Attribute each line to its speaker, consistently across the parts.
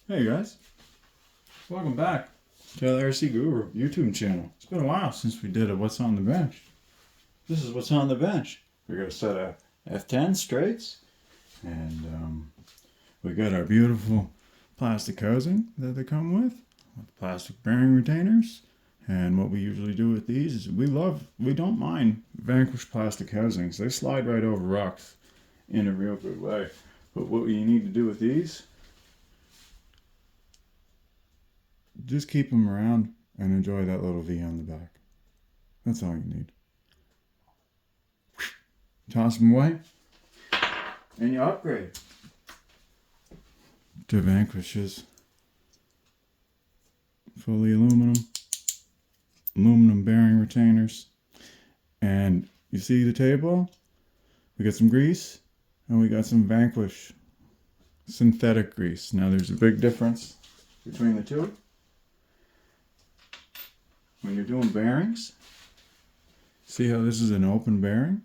Speaker 1: Hey guys, welcome back to the RC Guru YouTube channel. It's been a while since we did a What's on the Bench. This is What's on the Bench. We got a set of F10 straights, and we got our beautiful plastic housing that they come with plastic bearing retainers. And what we usually do with these is we don't mind Vanquish plastic housings. They slide right over rocks in a real good way. But what you need to do with these, just keep them around and enjoy that little V on the back. That's all you need. Toss them away, and you upgrade to Vanquish's fully aluminum bearing retainers. And you see the table? We got some grease, and we got some Vanquish synthetic grease. Now there's a big difference between the two. When you're doing bearings, see how this is an open bearing?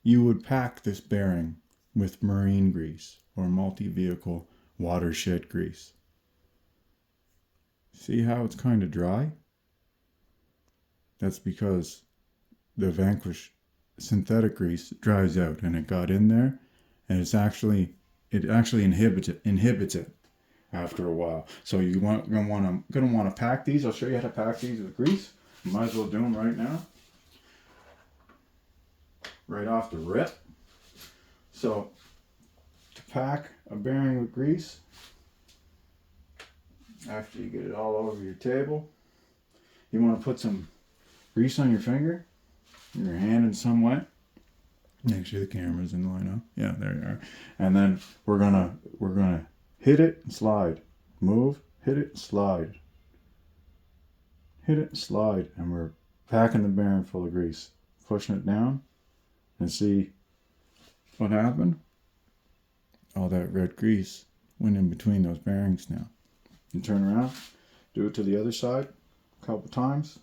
Speaker 1: You would pack this bearing with marine grease or multi-vehicle watershed grease. See how it's kind of dry? That's because the Vanquish synthetic grease dries out and it got in there, and it actually inhibits it after a while. So you're gonna want to pack these. I'll show you how to pack these with grease. You might as well do them right now, right off the rip. So to pack a bearing with grease, after you get it all over your table, you want to put some grease on your finger, your hand in some way. Make sure the camera's in line up. Yeah, there you are. And then we're gonna hit it and slide. Move, hit it, slide. Hit it, slide. And we're packing the bearing full of grease. Pushing it down. And see what happened? All that red grease went in between those bearings now. You turn around, do it to the other side a couple times.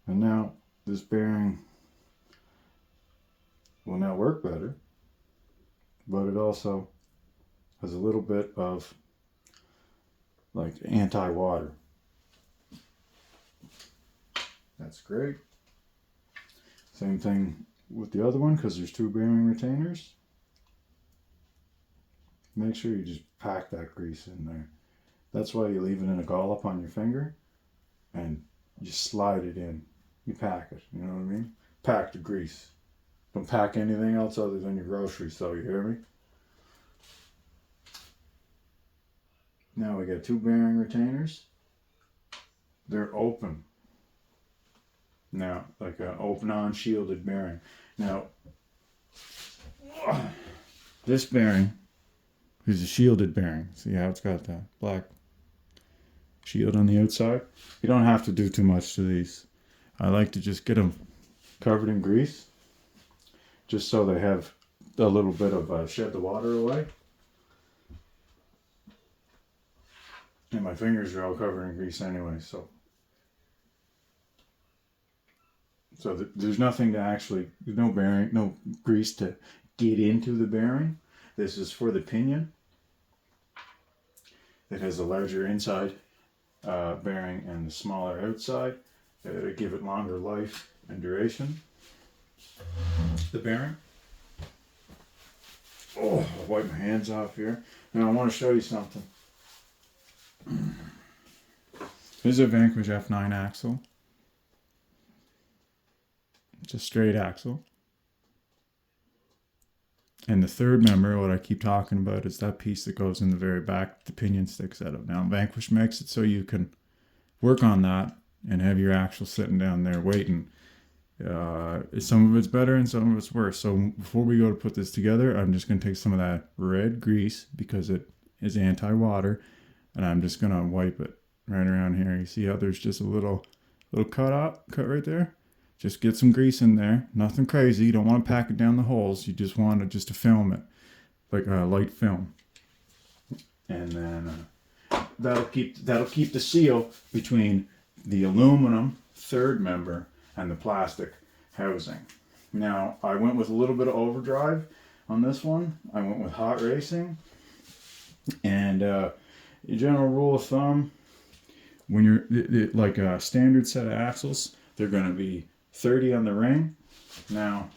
Speaker 1: And now this bearing will now work better, but it also has a little bit of like anti-water. That's great. Same thing with the other one, because there's two bearing retainers. Make sure you just pack that grease in there. That's why you leave it in a dollop on your finger and you slide it in. You pack it, you know what I mean? Pack the grease. Don't pack anything else other than your groceries, so you hear me? Now we got two bearing retainers. They're open. Now, like an open on shielded bearing. Now, this bearing is a shielded bearing. See how it's got that black shield on the outside? You don't have to do too much to these. I like to just get them covered in grease, just so they have a little bit of shed the water away. And my fingers are all covered in grease anyway, so there's nothing to actually, there's no bearing, no grease to get into the bearing. This is for the pinion. It has a larger inside bearing and the smaller outside to give it longer life and duration. The bearing. Oh, I'll wipe my hands off here. Now I want to show you something. This is a Vanquish F9 axle. It's a straight axle. And the third member, what I keep talking about, is that piece that goes in the very back, the pinion sticks out of. Now, Vanquish makes it so you can work on that and have your axle sitting down there waiting. Some of it's better and some of it's worse. So before we go to put this together, I'm just going to take some of that red grease, because it is anti-water, and I'm just going to wipe it right around here. You see how there's just a little cut right there? Just get some grease in there. Nothing crazy. You don't want to pack it down the holes. You just want to film it, like a light film. And then that'll keep the seal between the aluminum third member and the plastic housing. Now, I went with a little bit of overdrive on this one. I went with hot racing. And your general rule of thumb, when you're like a standard set of axles, they're going to be 30 on the ring. Now,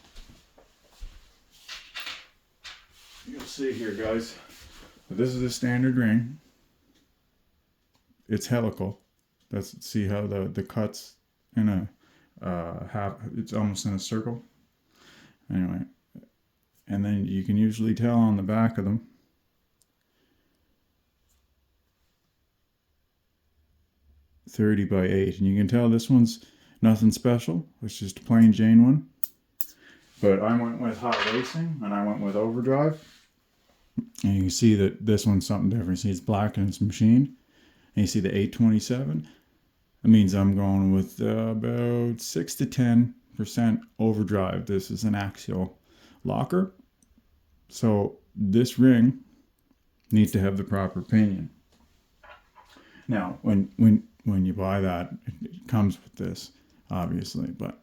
Speaker 1: you'll see here, guys, this is a standard ring. It's helical. See how the cuts in a it's almost in a circle. Anyway, and then you can usually tell on the back of them. .30 by 8, and you can tell this one's nothing special. It's just a plain Jane one. But I went with hot racing and I went with overdrive, and you can see that this one's something different. See, it's black and it's machined, and you see the 827. That means I'm going with about 6 to 10% overdrive. This is an axial locker, so this ring needs to have the proper pinion. Now, when you buy that, it comes with this, obviously. But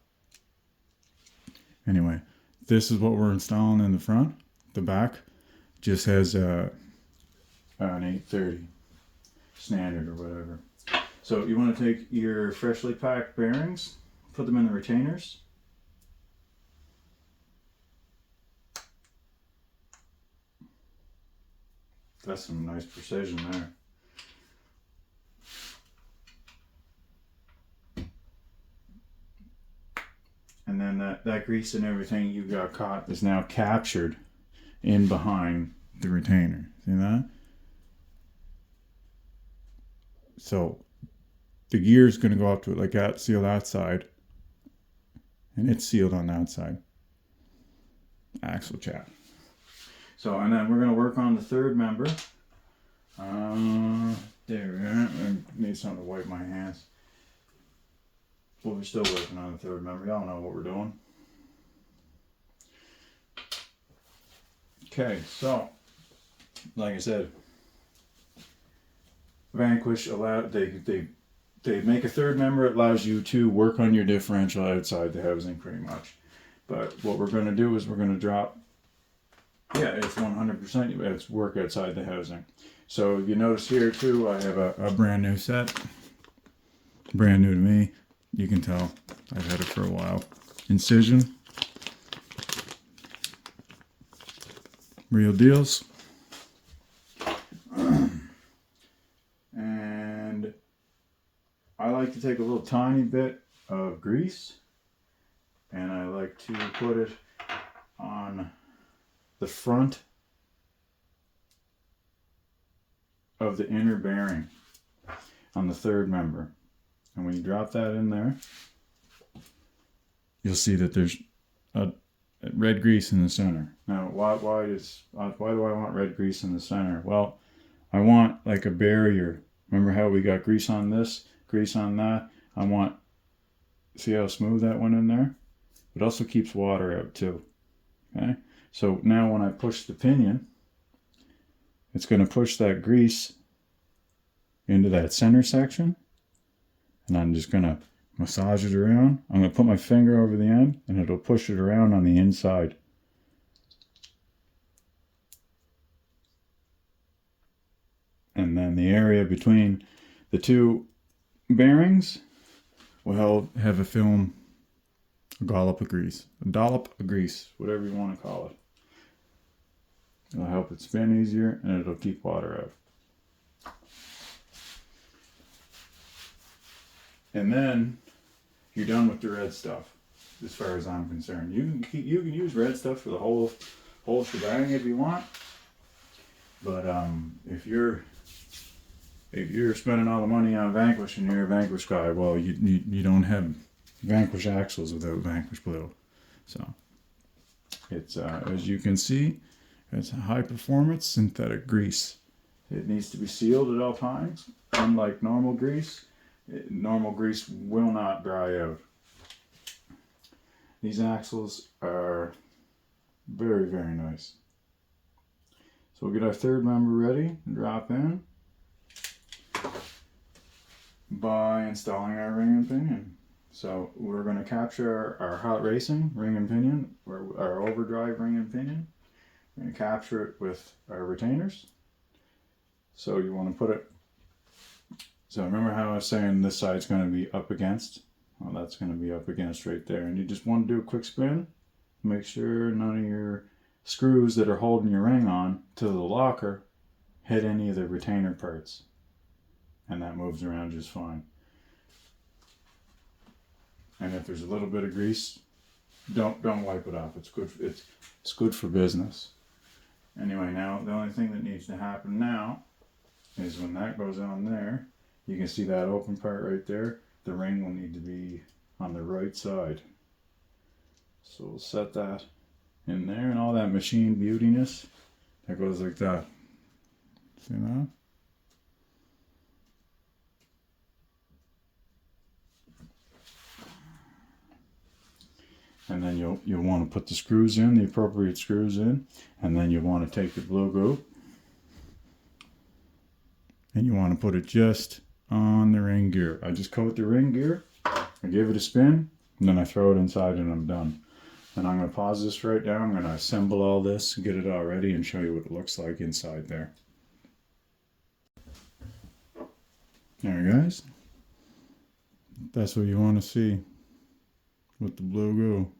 Speaker 1: anyway, this is what we're installing in the front. The back just has an 830 standard or whatever. So you want to take your freshly packed bearings, put them in the retainers. That's some nice precision there. And then that grease and everything you got caught is now captured in behind the retainer. See that? So the gear is going to go up to it like that, seal that side, and it's sealed on that side. Axle chat. So, and then we're going to work on the third member. There we are. I need something to wipe my hands. Well, we're still working on the third member. Y'all know what we're doing. Okay, so like I said, Vanquish they make a third member. It allows you to work on your differential outside the housing pretty much. But what we're going to do is we're going to drop. Yeah, it's 100%. It's work outside the housing. So you notice here too, I have a brand new set. Brand new to me. You can tell I've had it for a while. Incision. Real deals. And I like to take a little tiny bit of grease and I like to put it on the front of the inner bearing on the third member. And when you drop that in there, you'll see that there's a red grease in the center. Now, why do I want red grease in the center? Well, I want like a barrier. Remember how we got grease on this, grease on that? See how smooth that went in there? It also keeps water out too. Okay? So now when I push the pinion, it's going to push that grease into that center section. And I'm just going to massage it around. I'm going to put my finger over the end and it'll push it around on the inside. And then the area between the two bearings will have a film, a dollop of grease, whatever you want to call it. It'll help it spin easier and it'll keep water out. And then you're done with the red stuff, as far as I'm concerned. You can use red stuff for the whole shebang if you want. But if you're spending all the money on Vanquish and you're a Vanquish guy, well, you don't have Vanquish axles without Vanquish Blue. So it's as you can see, it's a high performance synthetic grease. It needs to be sealed at all times. Unlike normal grease will not dry out. These axles are very, very nice. So we'll get our third member ready and drop in by installing our ring and pinion. So we're going to capture our hot racing ring and pinion, or our overdrive ring and pinion. We're going to capture it with our retainers. So you want to put it, so remember how I was saying this side's going to be up against? Well, that's going to be up against right there. And you just want to do a quick spin. Make sure none of your screws that are holding your ring on to the locker hit any of the retainer parts. And that moves around just fine. And if there's a little bit of grease, don't wipe it off. It's good for business. Anyway, now the only thing that needs to happen now is when that goes on there, you can see that open part right there. The ring will need to be on the right side. So we'll set that in there, and all that machine beautiness, that goes like that. See that? And then you'll want to put the screws in, the appropriate screws in, and then you want to take your blue glue and you want to put it just on the ring gear. I just coat the ring gear, I give it a spin, and then I throw it inside and I'm done. And I'm going to pause this right now. I'm going to assemble all this, get it all ready, and show you what it looks like inside there. There, guys. That's what you want to see with the blue glue.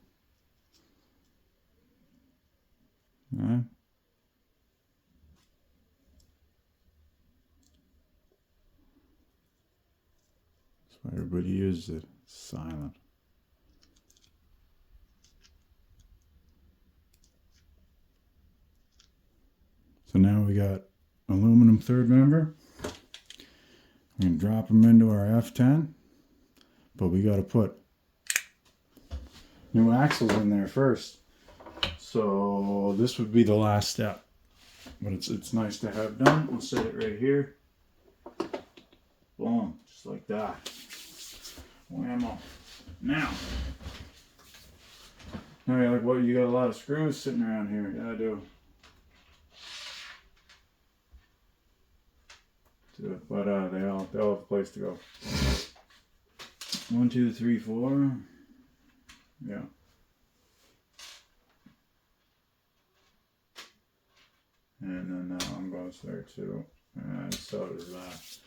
Speaker 1: Alright. That's why everybody uses it. It's silent. So now we got aluminum third member. We're going to drop them into our F10, but we got to put new axles in there first. So this would be the last step, but it's nice to have done. We'll set it right here. Boom, just like that. Whammo. Now you're like, well, you got a lot of screws sitting around here. Yeah, I do. But they all have a place to go. 1, 2, 3, 4. Yeah. And then that one goes there too. And so does that.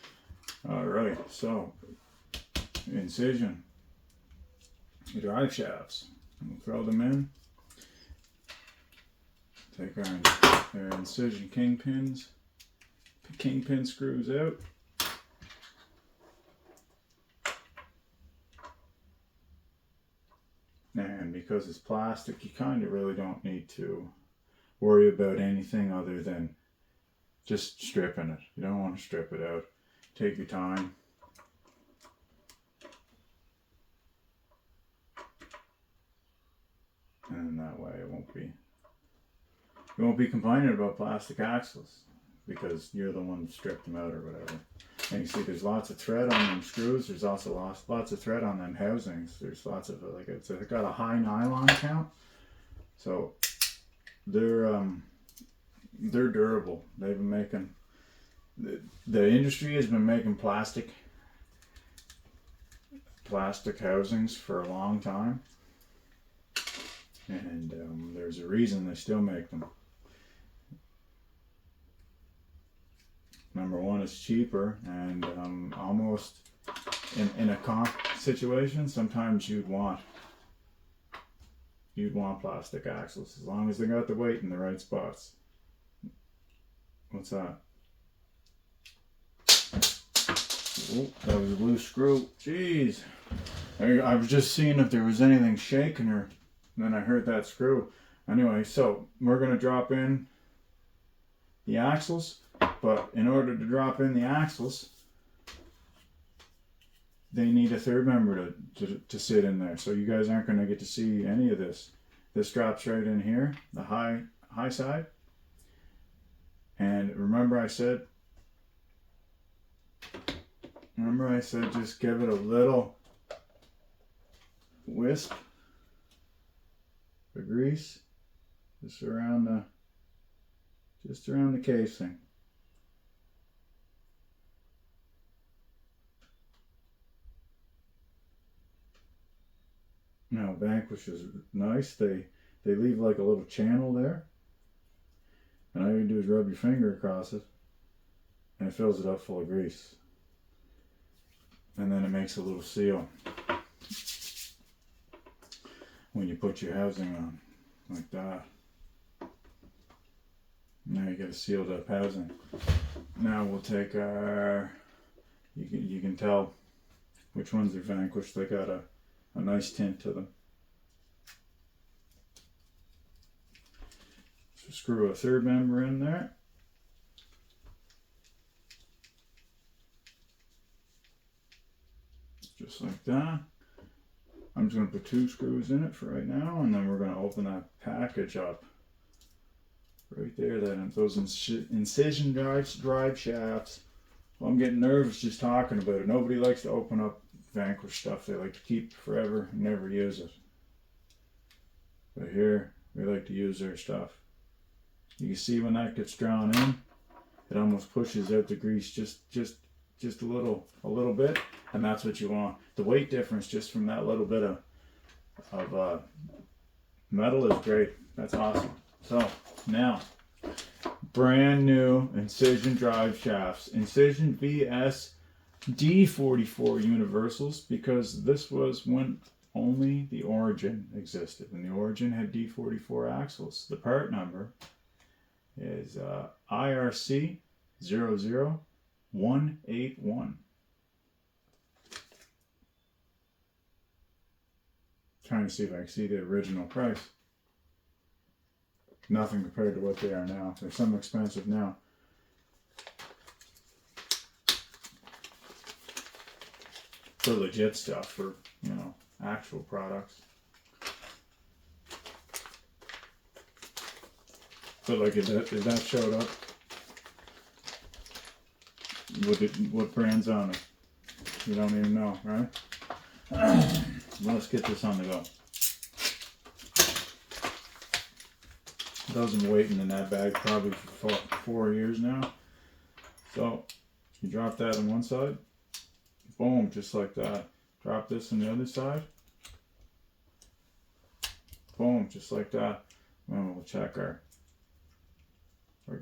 Speaker 1: Alright, so incision. Drive shafts. We'll throw them in. Take our incision kingpin screws out. And because it's plastic, you kind of really don't need to worry about anything other than just stripping it. You don't want to strip it out. Take your time. And that way you won't be complaining about plastic axles because you're the one that stripped them out or whatever. And you see there's lots of thread on them screws. There's also lots of thread on them housings. There's lots of, like, it's got a high nylon count. So they're durable. They've been making, the industry has been making plastic housings for a long time. And there's a reason they still make them. Number one, it's cheaper, and almost in a comp situation, sometimes you'd want plastic axles as long as they got the weight in the right spots. What's that? Oh, that was a loose screw. Jeez. I was just seeing if there was anything shaking her. And then I heard that screw. Anyway, so we're going to drop in the axles. But in order to drop in the axles, they need a third member to sit in there. So you guys aren't going to get to see any of this. This drops right in here, the high side. And remember I said just give it a little wisp of grease just around the casing. Now Vanquish is nice. They leave like a little channel there. And all you do is rub your finger across it. and it fills it up full of grease. And then it makes a little seal when you put your housing on, like that. Now you get a sealed up housing. Now we'll take our, you can tell which ones are Vanquish. They got a nice tint to them. So screw a third member in there. Just like that. I'm just going to put 2 screws in it for right now, and then we're going to open that package up. Right there, those incision drive shafts. Well, I'm getting nervous just talking about it. Nobody likes to open up Vanquish stuff. They like to keep forever and never use it. But here, we like to use their stuff. You can see when that gets drawn in, it almost pushes out the grease just a little bit, and that's what you want. The weight difference just from that little bit of metal is great. That's awesome. So now, brand new incision drive shafts, incision VS D44 universals, because this was when only the Origin existed, and the Origin had D44 axles. The part number is IRC 00181. Trying to see if I can see the original price. Nothing compared to what they are now. They're some expensive now. For legit stuff, for, you know, actual products. But like, if that showed up, what brand's on it? You don't even know, right? Let's get this on the go. Those have been waiting in that bag probably for 4 years now. So you drop that on one side, boom, just like that. Drop this on the other side, boom, just like that. And we'll check our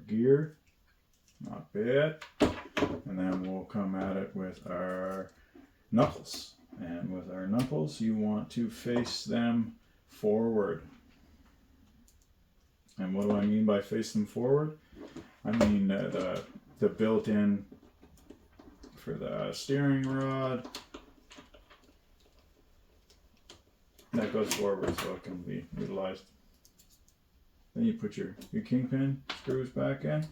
Speaker 1: gear, not bad. And then we'll come at it with our knuckles. And with our knuckles, you want to face them forward. And what do I mean by face them forward? I mean the built-in for the steering rod that goes forward so it can be utilized. Then you put your kingpin screws back in.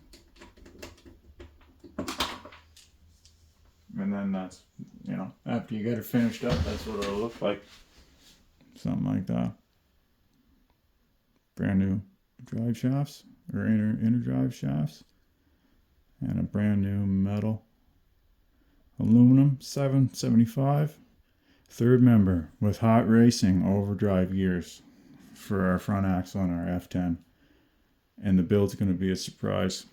Speaker 1: And then that's, you know, after you get it finished up, that's what it'll look like. Something like that. Brand new drive shafts, or inner drive shafts, and a brand new metal aluminum 775 third member with hot racing overdrive gears for our front axle and our F10. And the build's going to be a surprise.